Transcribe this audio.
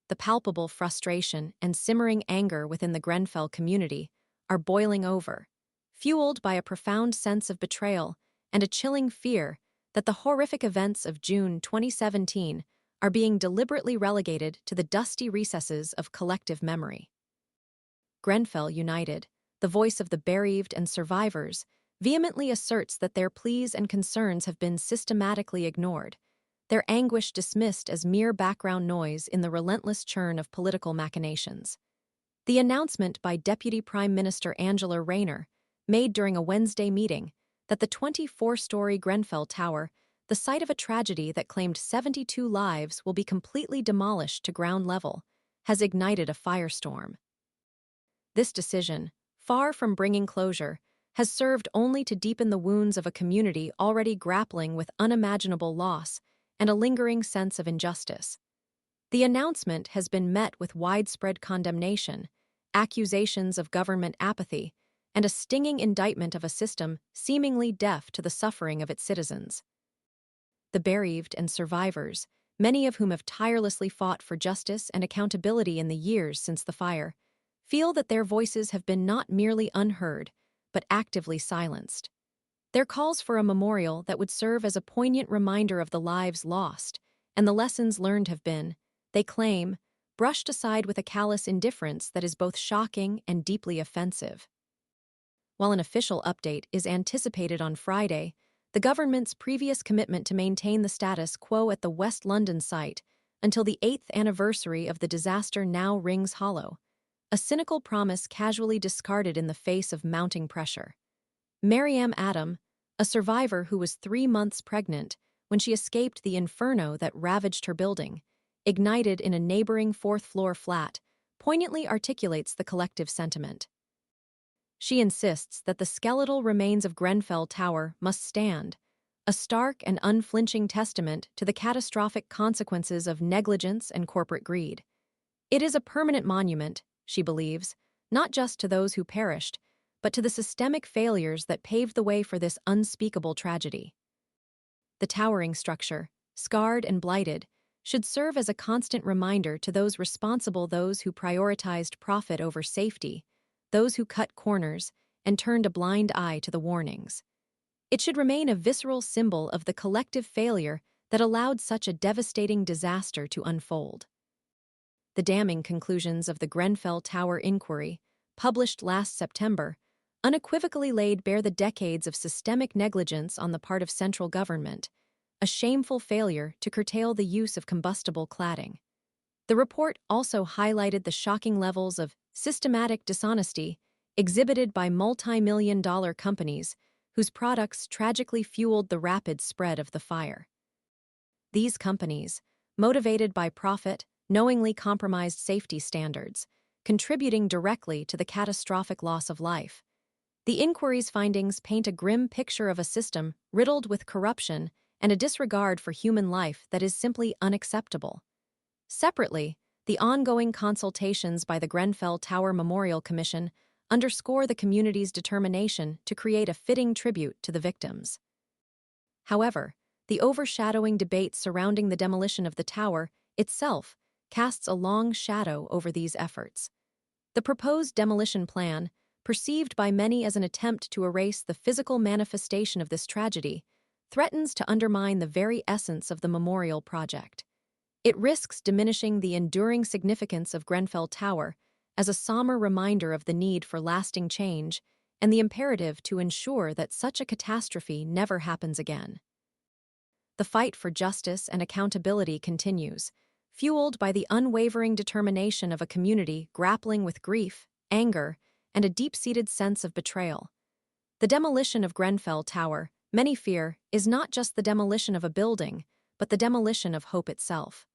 the palpable frustration and simmering anger within the Grenfell community are boiling over, fueled by a profound sense of betrayal and a chilling fear that the horrific events of June 2017 are being deliberately relegated to the dusty recesses of collective memory. Grenfell United, the voice of the bereaved and survivors, vehemently asserts that their pleas and concerns have been systematically ignored, their anguish dismissed as mere background noise in the relentless churn of political machinations. The announcement by Deputy Prime Minister Angela Rayner, made during a Wednesday meeting, that the 24-story Grenfell Tower, the site of a tragedy that claimed 72 lives, will be completely demolished to ground level, has ignited a firestorm. This decision, far from bringing closure, has served only to deepen the wounds of a community already grappling with unimaginable loss and a lingering sense of injustice. The announcement has been met with widespread condemnation, accusations of government apathy, and a stinging indictment of a system seemingly deaf to the suffering of its citizens. The bereaved and survivors, many of whom have tirelessly fought for justice and accountability in the years since the fire, feel that their voices have been not merely unheard, but actively silenced. Their calls for a memorial that would serve as a poignant reminder of the lives lost and the lessons learned have been, they claim, brushed aside with a callous indifference that is both shocking and deeply offensive. While an official update is anticipated on Friday, the government's previous commitment to maintain the status quo at the West London site until the 8th anniversary of the disaster now rings hollow, a cynical promise casually discarded in the face of mounting pressure. Maryam Adam, a survivor who was 3 months pregnant when she escaped the inferno that ravaged her building, ignited in a neighboring fourth-floor flat, poignantly articulates the collective sentiment. She insists that the skeletal remains of Grenfell Tower must stand, a stark and unflinching testament to the catastrophic consequences of negligence and corporate greed. It is a permanent monument, she believes, not just to those who perished, but to the systemic failures that paved the way for this unspeakable tragedy. The towering structure, scarred and blighted, should serve as a constant reminder to those responsible, those who prioritized profit over safety, those who cut corners and turned a blind eye to the warnings. It should remain a visceral symbol of the collective failure that allowed such a devastating disaster to unfold. The damning conclusions of the Grenfell Tower inquiry, published last September, unequivocally laid bare the decades of systemic negligence on the part of central government, a shameful failure to curtail the use of combustible cladding. The report also highlighted the shocking levels of systematic dishonesty exhibited by multi-million-dollar companies whose products tragically fueled the rapid spread of the fire. These companies, motivated by profit, knowingly compromised safety standards, contributing directly to the catastrophic loss of life. The inquiry's findings paint a grim picture of a system riddled with corruption and a disregard for human life that is simply unacceptable. Separately, the ongoing consultations by the Grenfell Tower Memorial Commission underscore the community's determination to create a fitting tribute to the victims. However, the overshadowing debate surrounding the demolition of the tower itself casts a long shadow over these efforts. The proposed demolition plan, perceived by many as an attempt to erase the physical manifestation of this tragedy, threatens to undermine the very essence of the memorial project. It risks diminishing the enduring significance of Grenfell Tower as a somber reminder of the need for lasting change and the imperative to ensure that such a catastrophe never happens again. The fight for justice and accountability continues, fueled by the unwavering determination of a community grappling with grief, anger, and a deep-seated sense of betrayal. The demolition of Grenfell Tower, many fear, is not just the demolition of a building, but the demolition of hope itself.